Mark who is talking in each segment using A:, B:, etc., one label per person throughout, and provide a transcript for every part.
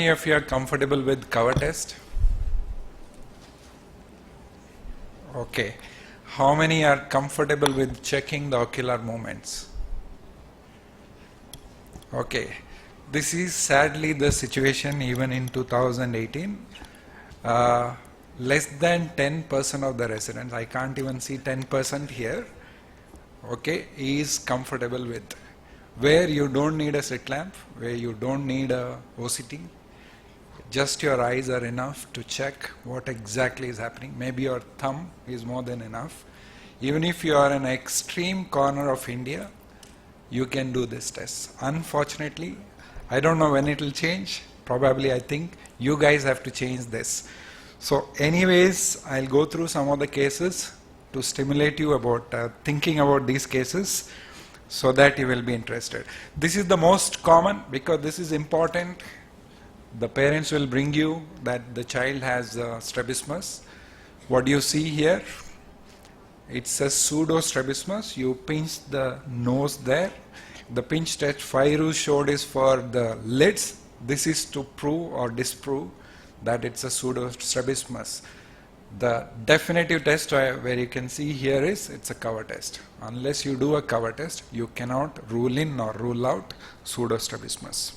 A: Many of you are comfortable with cover test? Okay. How many are comfortable with checking the ocular movements? Okay. This is sadly the situation even in 2018. Less than 10% of the residents, I can't even see 10% here, okay, is comfortable with. Where you don't need a slit lamp, where you don't need a OCT, just your eyes are enough to check what exactly is happening. Maybe your thumb is more than enough. Even if you are in an extreme corner of India, you can do this test. Unfortunately, I don't know when it will change. Probably I think you guys have to change this. So anyways, I'll go through some of the cases to stimulate you about thinking about these cases so that you will be interested. This is the most common because this is important. The parents will bring you that the child has strabismus. What do you see here? It's a pseudo strabismus. You pinch the nose there. The pinch test Fairu showed is for the lids. This is to prove or disprove that it's a pseudo strabismus. The definitive test where you can see here is it's a cover test. Unless you do a cover test, you cannot rule in or rule out pseudo strabismus.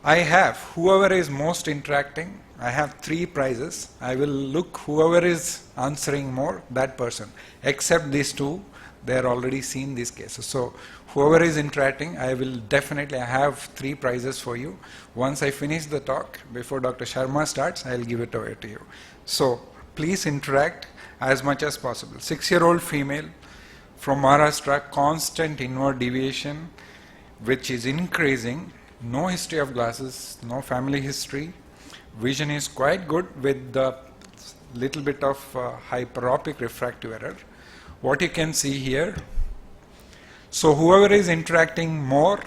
A: I have whoever is most interacting. I have 3 prizes. I will look whoever is answering more, that person. Except these 2, they are already seen these cases. So whoever is interacting, I have 3 prizes for you. Once I finish the talk, before Dr. Sharma starts, I will give it away to you. So please interact as much as possible. 6-year-old female from Maharashtra, constant inward deviation, which is increasing. No history of glasses, no family history. Vision is quite good with the little bit of hyperopic refractive error. What you can see here. So whoever is interacting more,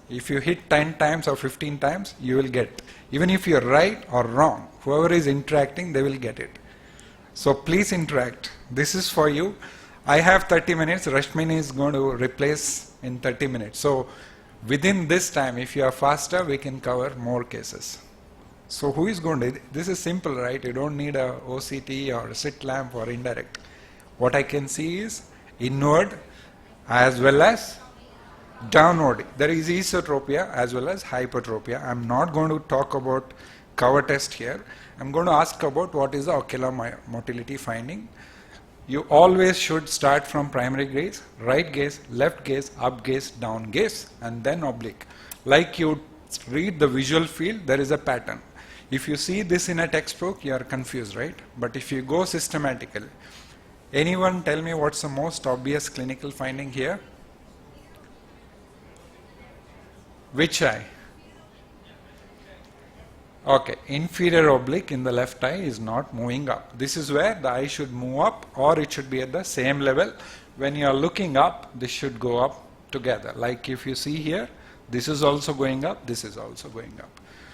A: if you hit 10 times or 15 times, you will get. Even if you're right or wrong, whoever is interacting, they will get it. So please interact. This is for you. I have 30 minutes. Rashmin is going to replace in 30 minutes. So within this time, if you are faster, we can cover more cases. So who is going to, this is simple, right? You don't need a OCT or a slit lamp or indirect. What I can see is inward as well as downward. There is esotropia as well as hypertropia. I'm not going to talk about cover test here. I'm going to ask about what is the ocular motility finding. You always should start from primary gaze, right gaze, left gaze, up gaze, down gaze, and then oblique. Like you read the visual field, there is a pattern. If you see this in a textbook, you are confused, right? But if you go systematically, anyone tell me what's the most obvious clinical finding here? Which eye? Okay, inferior oblique in the left eye is not moving up. This is where the eye should move up, or it should be at the same level. When you are looking up, this should go up together. Like if you see here, this is also going up, this is also going up.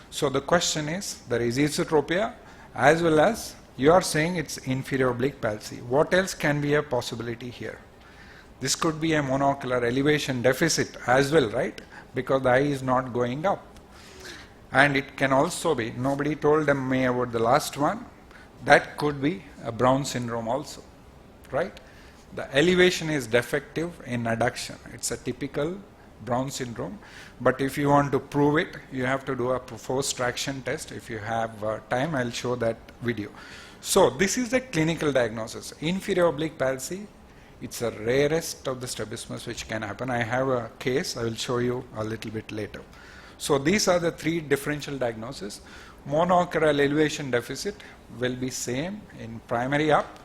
A: So the question is, there is esotropia as well as you are saying it's inferior oblique palsy. What else can be a possibility here? This could be a monocular elevation deficit as well, right? Because the eye is not going up. And it can also be, nobody told me about the last one, that could be a Brown syndrome also, right? The elevation is defective in adduction. It's a typical Brown syndrome. But if you want to prove it, you have to do a forced traction test. If you have time, I'll show that video. So this is the clinical diagnosis. Inferior oblique palsy, it's the rarest of the strabismus which can happen. I have a case, I will show you a little bit later. So these are the 3 differential diagnoses. Monocular elevation deficit will be same in primary up,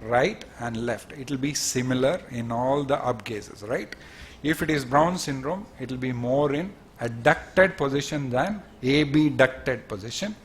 A: right and left. It will be similar in all the up gazes, right? If it is Brown syndrome, it will be more in adducted position than abducted position.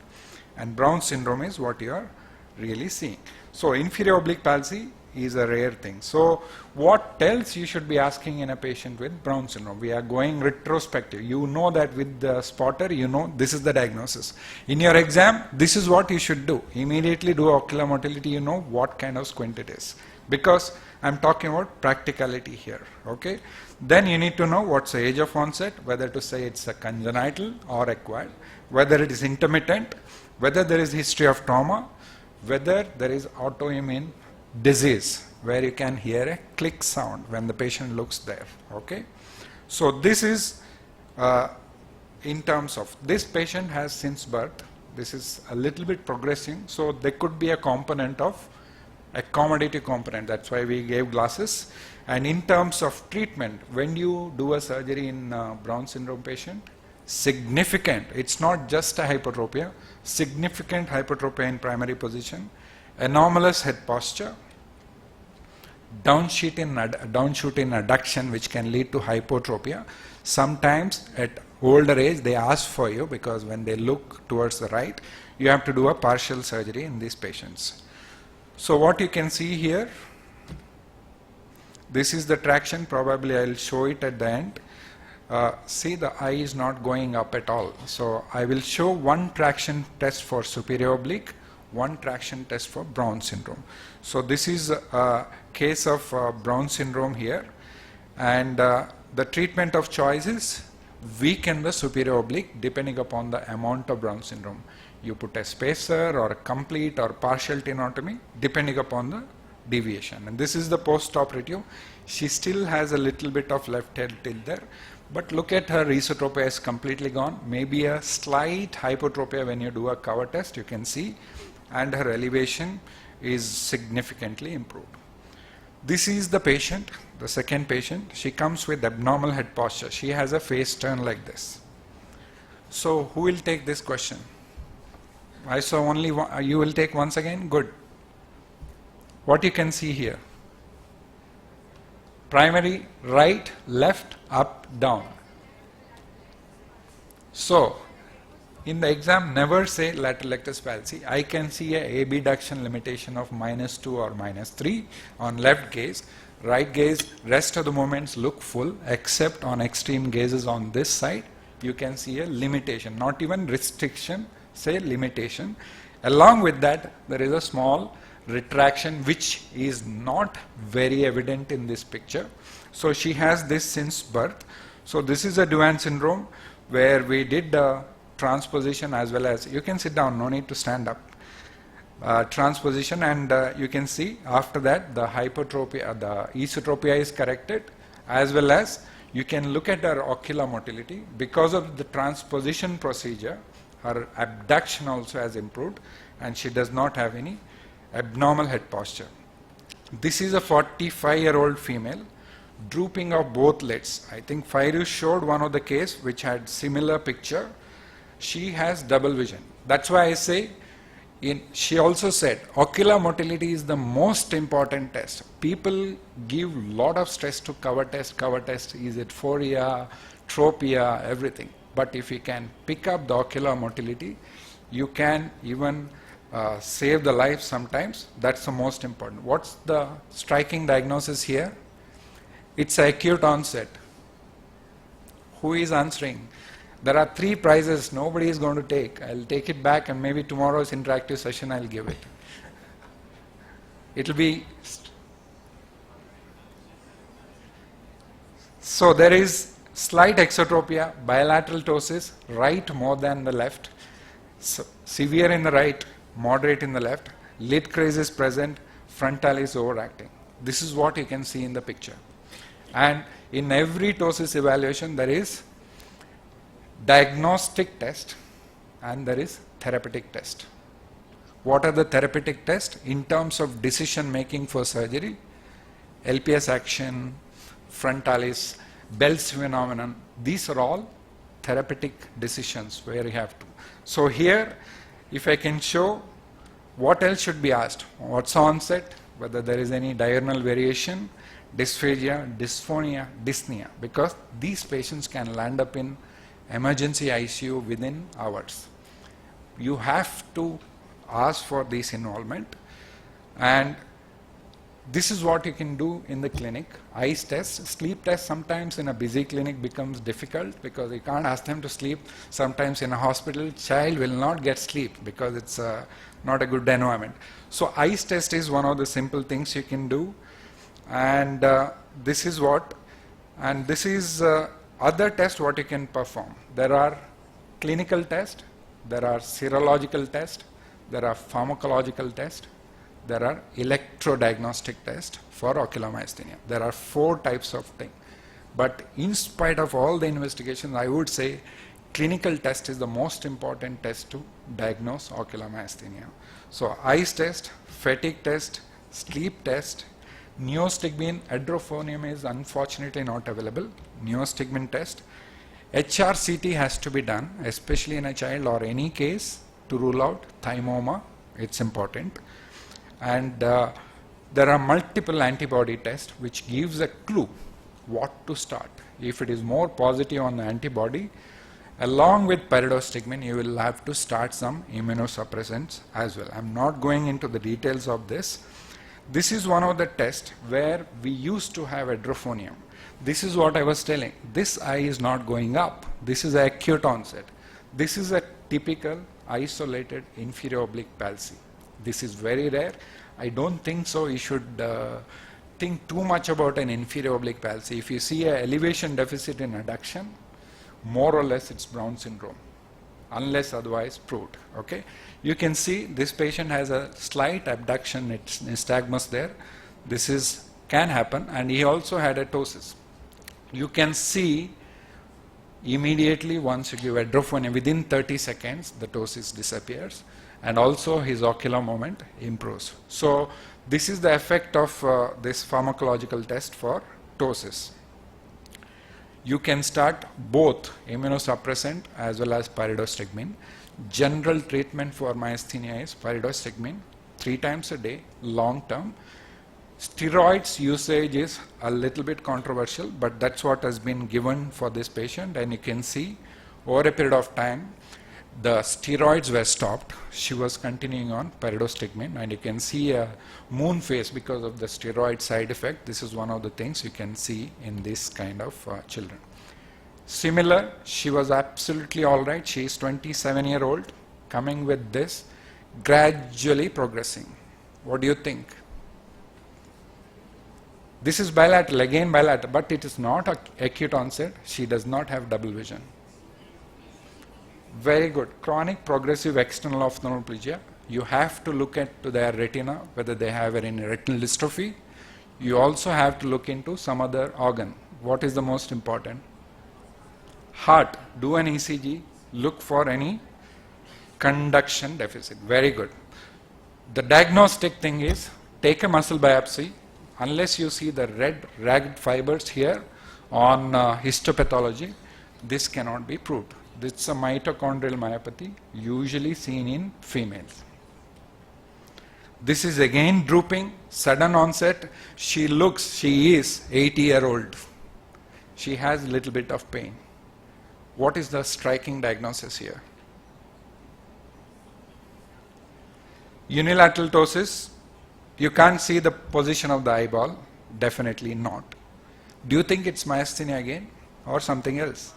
A: And Brown syndrome is what you are really seeing. So inferior oblique palsy is a rare thing. So what else you should be asking in a patient with Brown syndrome? We are going retrospective. You know that with the spotter, you know this is the diagnosis. In your exam, this is what you should do. Immediately do ocular motility, you know what kind of squint it is. Because I'm talking about practicality here, okay? Then you need to know what's the age of onset, whether to say it's a congenital or acquired, whether it is intermittent, whether there is history of trauma, whether there is autoimmune disease, where you can hear a click sound when the patient looks there. Okay, so this is in terms of this patient has since birth. This is a little bit progressing, so there could be a component of accommodative component. That's why we gave glasses. And in terms of treatment, when you do a surgery in Brown syndrome patient, significant, it's not just a hypertropia, significant hypertropia in primary position, anomalous head posture, downshoot in adduction, which can lead to hypotropia. Sometimes at older age they ask for you, because when they look towards the right, you have to do a partial surgery in these patients. So what you can see here, this is the traction. Probably I'll show it at the end. See, the eye is not going up at all. So I will show one traction test for superior oblique, one traction test for Brown syndrome. So this is a case of Brown syndrome here, and the treatment of choice is weaken the superior oblique depending upon the amount of Brown syndrome. You put a spacer or a complete or partial tenotomy depending upon the deviation. And this is the post-operative. She still has a little bit of left head tilt there, but look at her esotropia is completely gone. Maybe a slight hypotropia when you do a cover test, you can see, and her elevation is significantly improved. This is the patient, the second patient. She comes with abnormal head posture. She has a face turn like this. So who will take this question? I saw only one. You will take once again? Good. What you can see here? Primary, right, left, up, down. So in the exam, never say lateral rectus palsy. I can see a abduction limitation of -2 or -3 on left gaze. Right gaze, rest of the movements look full, except on extreme gazes on this side. You can see a limitation, not even restriction, say limitation. Along with that, there is a small retraction which is not very evident in this picture. So she has this since birth. So this is a Duane syndrome where we did transposition as well as, you can sit down, no need to stand up. Transposition, and you can see after that the hypertropia, the esotropia is corrected, as well as you can look at her ocular motility. Because of the transposition procedure, her abduction also has improved, and she does not have any abnormal head posture. This is a 45-year-old female, drooping of both lids. I think Fairu showed one of the case which had similar picture. She has double vision. That's why I say, she also said ocular motility is the most important test. People give lot of stress to cover test, is it phoria, tropia, everything. But if you can pick up the ocular motility, you can even save the life sometimes. That's the most important. What's the striking diagnosis here? It's acute onset. Who is answering? There are 3 prizes nobody is going to take. I'll take it back, and maybe tomorrow's interactive session I'll give it. It'll be... So there is slight exotropia, bilateral ptosis, right more than the left, so severe in the right, moderate in the left, lid crease is present, frontal is overacting. This is what you can see in the picture. And in every ptosis evaluation there is diagnostic test and there is therapeutic test. What are the therapeutic tests? In terms of decision making for surgery, LPS action, frontalis, Bell's phenomenon, these are all therapeutic decisions where you have to. So here, if I can show, what else should be asked? What's onset? Whether there is any diurnal variation, dysphagia, dysphonia, dyspnea, because these patients can land up in emergency ICU within hours. You have to ask for this involvement, and this is what you can do in the clinic. Eyes test, sleep test sometimes in a busy clinic becomes difficult because you can't ask them to sleep. Sometimes in a hospital, child will not get sleep because it's not a good environment. So eyes test is one of the simple things you can do, and this is what And this is other tests what you can perform. There are clinical tests, there are serological tests, there are pharmacological tests, there are electrodiagnostic tests for ocular myasthenia. There are 4 types of things. But in spite of all the investigations, I would say clinical test is the most important test to diagnose ocular myasthenia. So eyes test, fatigue test, sleep test, neostigmine, adrophonium is unfortunately not available, neostigmine test. HRCT has to be done, especially in a child or any case, to rule out thymoma. It's important. And there are multiple antibody tests which gives a clue what to start. If it is more positive on the antibody, along with pyridostigmine, you will have to start some immunosuppressants as well. I'm not going into the details of this. This is one of the tests where we used to have adrophonium. This is what I was telling. This eye is not going up. This is acute onset. This is a typical isolated inferior oblique palsy. This is very rare. I don't think so you should think too much about an inferior oblique palsy. If you see an elevation deficit in adduction, more or less it's Brown syndrome, unless otherwise proved. Okay, you can see this patient has a slight abduction nystagmus there. This can happen, and he also had a ptosis. You can see immediately once you give adrophonium, within 30 seconds the ptosis disappears, and also his ocular movement improves. So this is the effect of this pharmacological test for ptosis. You can start both immunosuppressant as well as pyridostigmine. General treatment for myasthenia is pyridostigmine 3 times a day, long term. Steroids usage is a little bit controversial, but that's what has been given for this patient, and you can see over a period of time the steroids were stopped. She was continuing on pyridostigmine, and you can see a moon face because of the steroid side effect. This is one of the things you can see in this kind of children. Similar, she was absolutely all right. She is 27-year-old, coming with this, gradually progressing. What do you think? This is bilateral, again bilateral, but it is not acute onset. She does not have double vision. Very good. Chronic progressive external ophthalmoplegia. You have to look at their retina, whether they have any retinal dystrophy. You also have to look into some other organ. What is the most important? Heart. Do an ECG. Look for any conduction deficit. Very good. The diagnostic thing is take a muscle biopsy. Unless you see the red ragged fibers here on histopathology, this cannot be proved. This is a mitochondrial myopathy, usually seen in females. This is again drooping, sudden onset. She is 80-year-old. She has a little bit of pain. What is the striking diagnosis here? Unilateral ptosis. You can't see the position of the eyeball. Definitely not. Do you think it's myasthenia again or something else?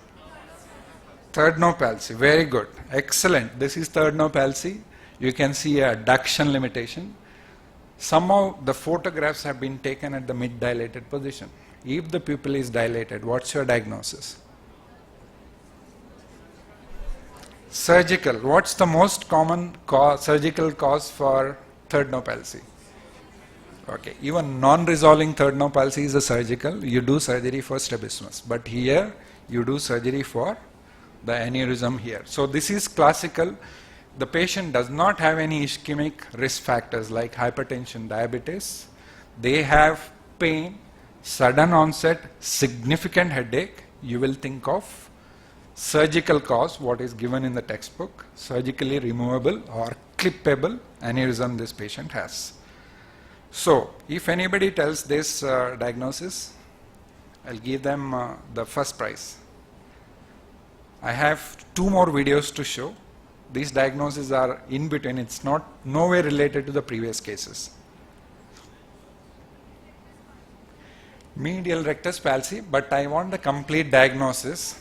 A: Third nerve palsy. Very good. Excellent. This is third nerve palsy. You can see a adduction limitation. Somehow the photographs have been taken at the mid-dilated position. If the pupil is dilated, what's your diagnosis? Surgical. What's the most common surgical cause for third nerve palsy? Okay, even non-resolving third nerve palsy is a surgical. You do surgery for strabismus, but here you do surgery for the aneurysm here. So this is classical. The patient does not have any ischemic risk factors like hypertension, diabetes. They have pain, sudden onset, significant headache. You will think of surgical cause, what is given in the textbook, surgically removable or clippable aneurysm this patient has. So, if anybody tells this diagnosis, I'll give them the first prize. I have 2 more videos to show. These diagnoses are in between. It's not nowhere related to the previous cases. Medial rectus palsy, but I want the complete diagnosis.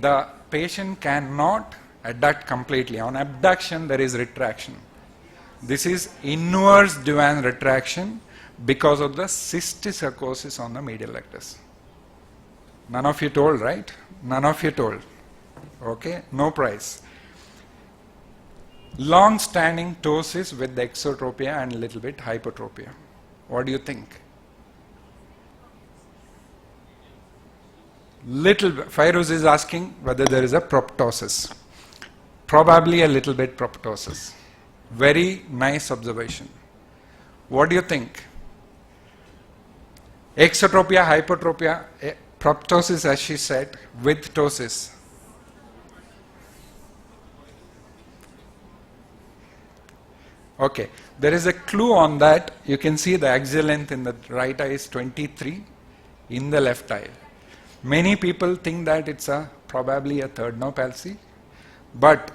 A: The patient cannot adduct completely. On abduction, there is retraction. This is inverse divan retraction because of the cysticercosis on the medial rectus. None of you told, right? None of you told. Okay, no prize. Long-standing ptosis with the exotropia and a little bit hypertropia. What do you think? Little bit. Fairuz is asking whether there is a proptosis. Probably a little bit proptosis. Very nice observation. What do you think? Exotropia, hypertropia, proptosis as she said, with ptosis. Okay, there is a clue on that. You can see the axial length in the right eye is 23, in the left eye. Many people think that it's probably a third nerve palsy, but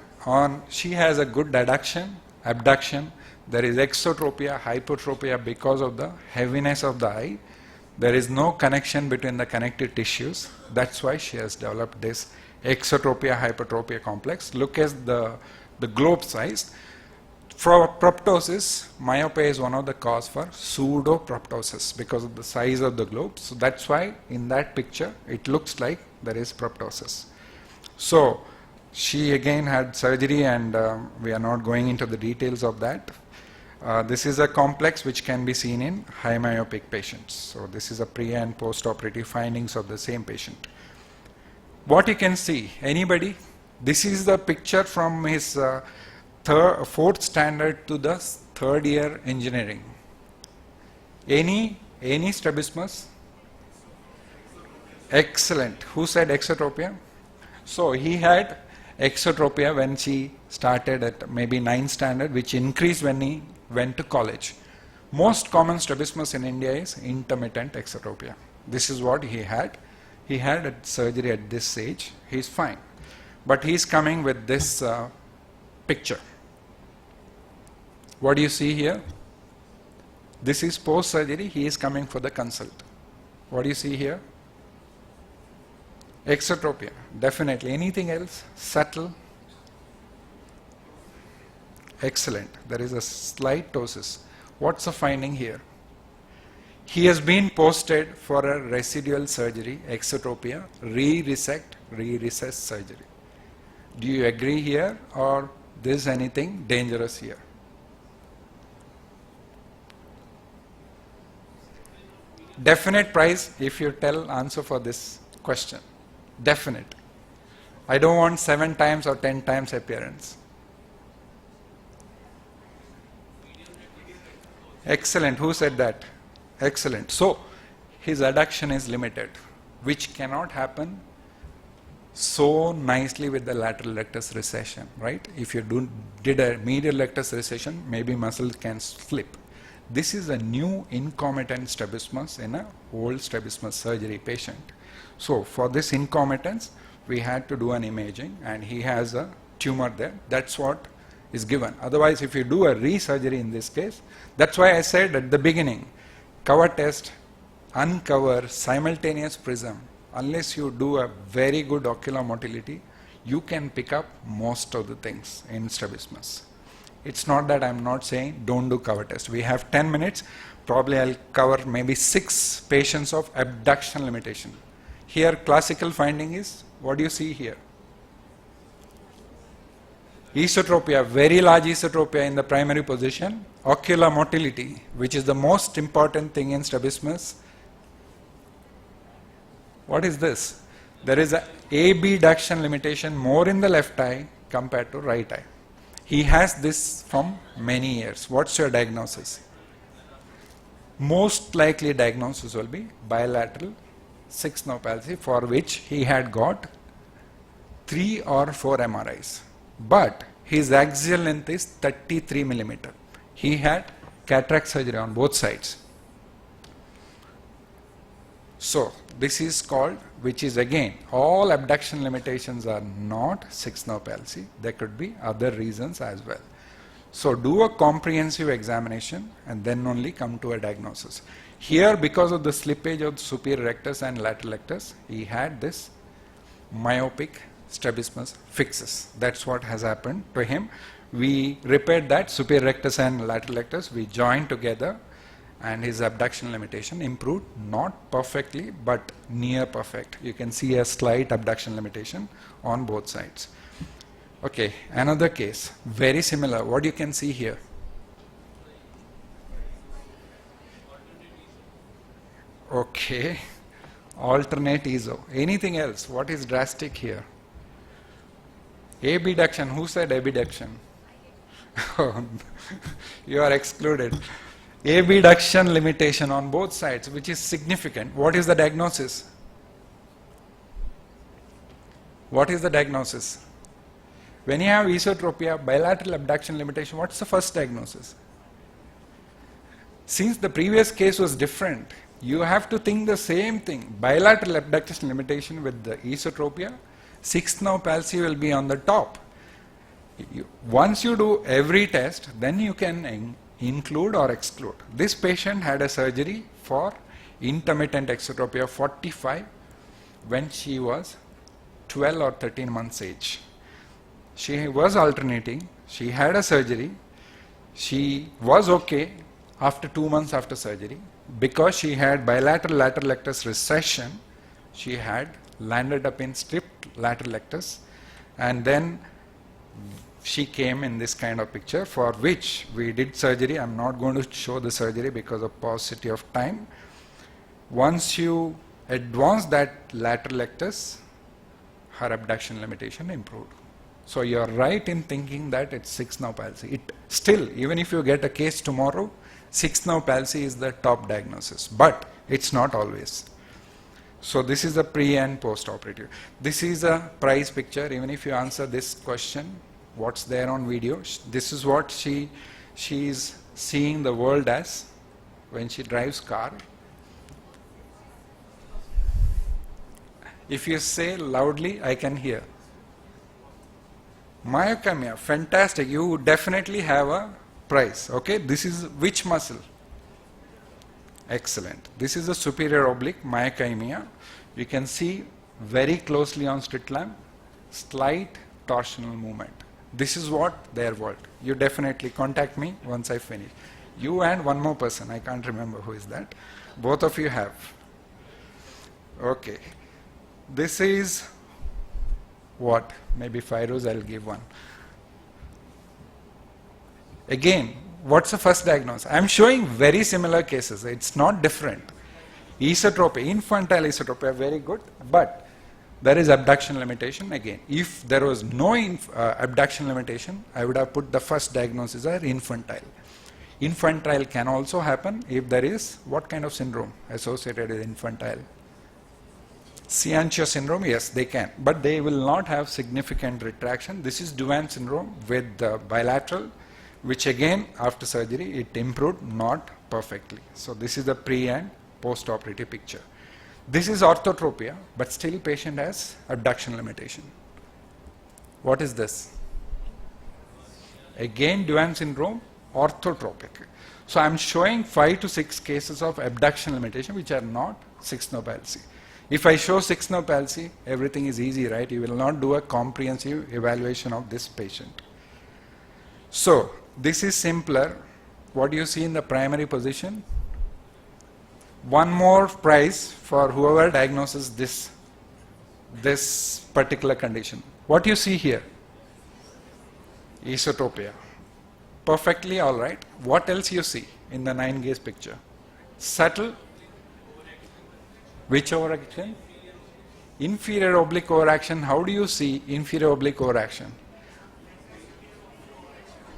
A: she has a good abduction. There is exotropia, hypertropia because of the heaviness of the eye. There is no connection between the connective tissues. That's why she has developed this exotropia hypertropia complex. Look at the globe size. For proptosis, myopia is one of the cause for pseudo proptosis because of the size of the globe. So that's why in that picture it looks like there is proptosis. So she again had surgery, and we are not going into the details of that. This is a complex which can be seen in high myopic patients. So this is a pre and post-operative findings of the same patient. What you can see, anybody? This is the picture from his fourth standard to the third year engineering. Any strabismus? Excellent. Who said exotropia? So he had exotropia when she started at maybe 9th standard, which increased when he went to college. Most common strabismus in India is intermittent exotropia. This is what he had. He had a surgery at this age. He's fine. But he's coming with this picture. What do you see here? This is post-surgery. He is coming for the consult. What do you see here? Exotropia, definitely. Anything else? Subtle? Excellent. There is a slight ptosis. What's the finding here? He has been posted for a residual surgery, exotropia, re-recess surgery. Do you agree here, or there's anything dangerous here? Definite prize if you tell answer for this question. Definite. I don't want 7 times or 10 times appearance. Excellent. Who said that? Excellent. So his adduction is limited, which cannot happen so nicely with the lateral rectus recession, right? If you did a medial rectus recession, maybe muscle can slip. This is a new incomitant strabismus in an old strabismus surgery patient. So for this incomitance, we had to do an imaging, and he has a tumor there. That's what is given. Otherwise, if you do a re-surgery in this case, that's why I said at the beginning, cover test, uncover, simultaneous prism. Unless you do a very good ocular motility, you can pick up most of the things in strabismus. It's not that I'm not saying don't do cover test. We have 10 minutes. Probably I'll cover maybe 6 patients of abduction limitation. Here classical finding is, what do you see here? Esotropia, very large esotropia in the primary position. Ocular motility, which is the most important thing in strabismus. What is this? There is a abduction limitation more in the left eye compared to right eye. He has this from many years. What's your diagnosis? Most likely diagnosis will be bilateral 6th nerve palsy, for which he had got 3 or 4 MRIs. But his axial length is 33 millimeter. He had cataract surgery on both sides. So this is called, which is again, all abduction limitations are not 6th nerve palsy. There could be other reasons as well. So do a comprehensive examination and then only come to a diagnosis. Here, because of the slippage of the superior rectus and lateral rectus, he had this myopic strabismus fixus. That's what has happened to him. We repaired that superior rectus and lateral rectus. We joined together and his abduction limitation improved, not perfectly but near perfect. You can see a slight abduction limitation on both sides. Okay, another case, very similar. What you can see here? Okay, alternate ESO. Anything else? What is drastic here? Abduction. Who said abduction? You are excluded. Abduction limitation on both sides, which is significant. What is the diagnosis? What is the diagnosis? When you have esotropia, bilateral abduction limitation, what's the first diagnosis? Since the previous case was different, you have to think the same thing. Bilateral abduction limitation with the esotropia, 6th nerve palsy will be on the top. Once you do every test, then you can include or exclude. This patient had a surgery for intermittent exotropia 45 when she was 12 or 13 months age. She was alternating, she had a surgery, she was okay after 2 months after surgery. Because she had bilateral lateral rectus recession, she had landed up in stripped lateral rectus, and then she came in this kind of picture, for which we did surgery. I'm not going to show the surgery because of paucity of time. Once you advance that lateral rectus, her abduction limitation improved. So you're right in thinking that it's 6th nerve palsy. It still, even if you get a case tomorrow, 6th nerve palsy is the top diagnosis, but it's not always. So this is the pre and post operative. This is a price picture. Even if you answer this question, what's there on video, this is what she is seeing the world as when she drives car. If you say loudly, I can hear. Myocamia, fantastic. You definitely have a price. Okay, this is which muscle? Excellent. This is the superior oblique myocamia. You can see very closely on slit lamp, slight torsional movement. This is what their world. You definitely contact me once I finish. You and one more person, I can't remember who is that. Both of you have. Okay. This is what? Maybe Fairoz, I'll give one. Again, what's the first diagnosis? I'm showing very similar cases. It's not different. Esotropia, infantile esotropia, very good, but there is abduction limitation again. If there was no abduction limitation, I would have put the first diagnosis as infantile. Infantile can also happen if there is what kind of syndrome associated with infantile? Ciancio syndrome, yes, they can, but they will not have significant retraction. This is Duane syndrome with the bilateral, which again after surgery it improved, not perfectly. So this is the pre and post-operative picture. This is orthotropia, but still patient has abduction limitation. What is this? Again Duane syndrome, orthotropic. So I am showing 5 to 6 cases of abduction limitation which are not 6th nerve palsy. If I show 6th nerve palsy, everything is easy, right? You will not do a comprehensive evaluation of this patient. So this is simpler. What do you see in the primary position? One more prize for whoever diagnoses this particular condition. What you see here? Esotropia. Perfectly all right. What else you see in the 9-gaze picture? Subtle. Which overaction? Inferior oblique overaction. How do you see inferior oblique overaction?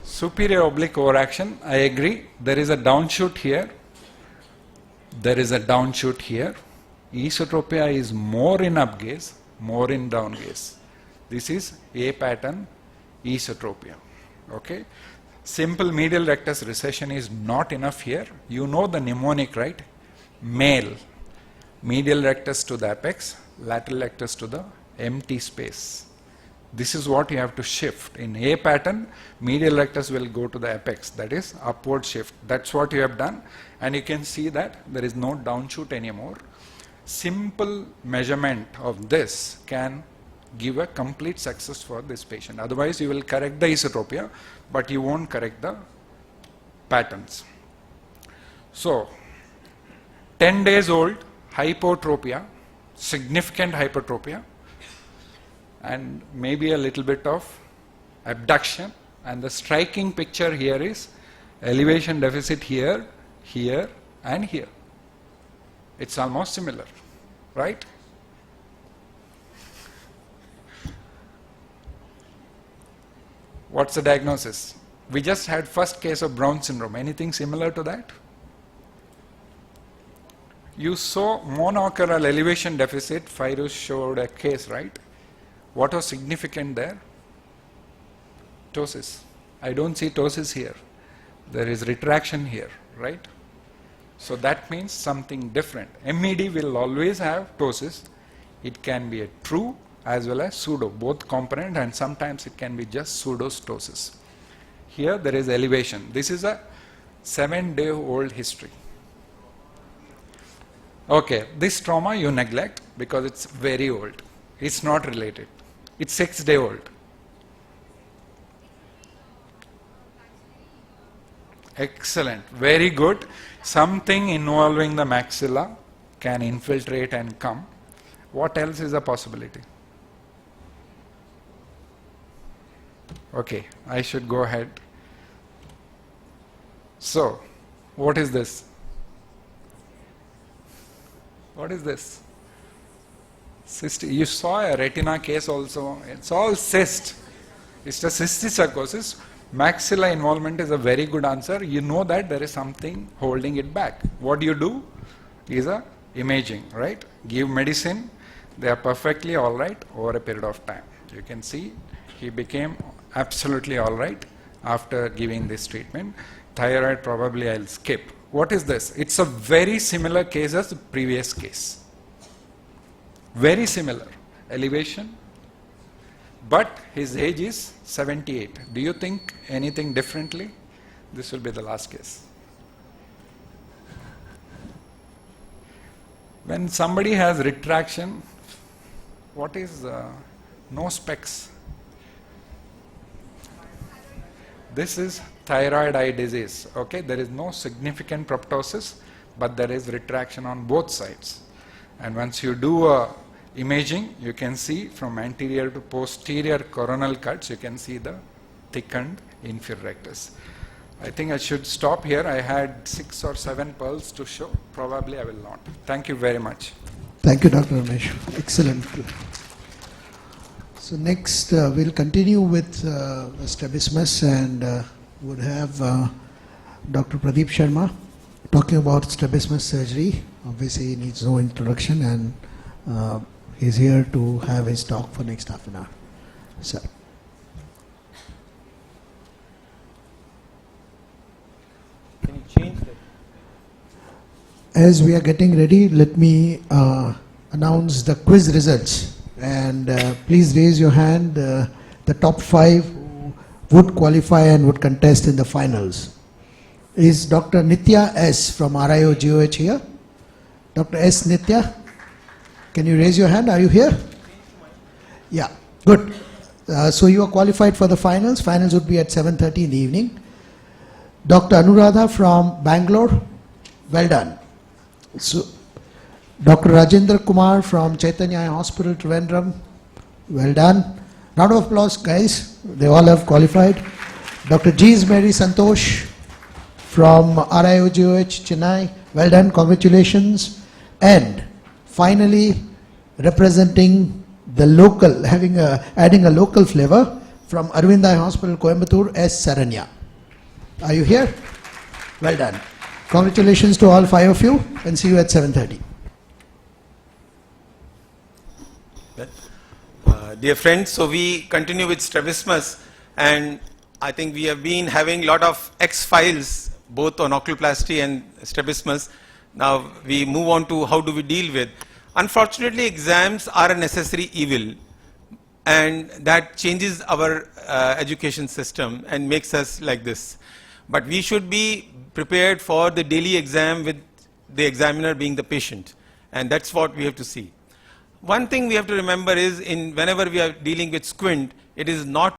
A: Superior oblique overaction, I agree. There is a downshoot here. There is a downshoot here. Esotropia is more in up gaze, more in down gaze. This is A pattern esotropia. Okay. Simple medial rectus recession is not enough here. You know the mnemonic, right? Male. Medial rectus to the apex, lateral rectus to the empty space. This is what you have to shift. In A pattern, medial rectus will go to the apex, that is upward shift. That's what you have done, and you can see that there is no downshoot anymore. Simple measurement of this can give a complete success for this patient. Otherwise, you will correct the esotropia, but you won't correct the patterns. So, 10 days old, hypotropia, significant hypertropia, and maybe a little bit of abduction. And the striking picture here is elevation deficit here, here, and here. It's almost similar, right? What's the diagnosis? We just had first case of Brown syndrome. Anything similar to that? You saw monocular elevation deficit. Fairuz showed a case, right? What was significant there? Ptosis. I don't see ptosis here. There is retraction here, right? So that means something different. MED will always have ptosis. It can be a true as well as pseudo, both component, and sometimes it can be just pseudo ptosis. Here there is elevation. This is a 7-day-old history. Okay, this trauma you neglect because it's very old. It's not related. It's 6-day-old. Excellent, very good. Something involving the maxilla can infiltrate and come. What else is a possibility? Okay, I should go ahead. So, what is this? What is this? Cyst. You saw a retina case also. It's all cyst. It's a cysticercosis. Maxilla involvement is a very good answer. You know that there is something holding it back. What you do is a imaging, right? Give medicine. They are perfectly all right over a period of time. You can see he became absolutely all right after giving this treatment. Thyroid probably I'll skip. What is this? It's a very similar case as the previous case. Very similar. Elevation. But his age is 78. Do you think anything differently? This will be the last case. When somebody has retraction, what is no specs? This is thyroid eye disease. Okay, there is no significant proptosis, but there is retraction on both sides. And once you do imaging, you can see from anterior to posterior coronal cuts, you can see the thickened inferior rectus. I think I should stop here. I had 6 or 7 pearls to show. Probably I will not. Thank you very much.
B: Thank you, Dr. Ramesh. Excellent. So next we'll continue with strabismus and would have Dr. Pradeep Sharma talking about strabismus surgery. Obviously he needs no introduction, and he's here to have his talk for next half an hour. Sir.
C: Can you change that?
B: As we are getting ready, let me announce the quiz results. And please raise your hand, the top 5 who would qualify and would contest in the finals. Is Dr. Nitya S. from AIOC2018 here? Dr. S. Nitya, can you raise your hand? Are you here? Yeah, good. So you are qualified for the finals. Finals would be at 7:30 in the evening. Dr. Anuradha from Bangalore, well done. So, Dr. Rajendra Kumar from Chaitanya Eye Hospital, Trivandrum, well done. Round of applause, guys. They all have qualified. Dr. G. Mary Santosh from AIOC Chennai, well done. Congratulations. And finally, representing the local, adding a local flavor from Arvind Eye Hospital, Coimbatore, S. Saranya. Are you here? Well done. Congratulations to all 5 of you, and see you at 7:30.
C: Dear friends, so we continue with strabismus, and I think we have been having a lot of X-files both on oculoplasty and strabismus. Now we move on to how do we deal with. Unfortunately, exams are a necessary evil, and that changes our education system and makes us like this. But we should be prepared for the daily exam with the examiner being the patient, and that's what we have to see. One thing we have to remember is whenever we are dealing with squint, it is not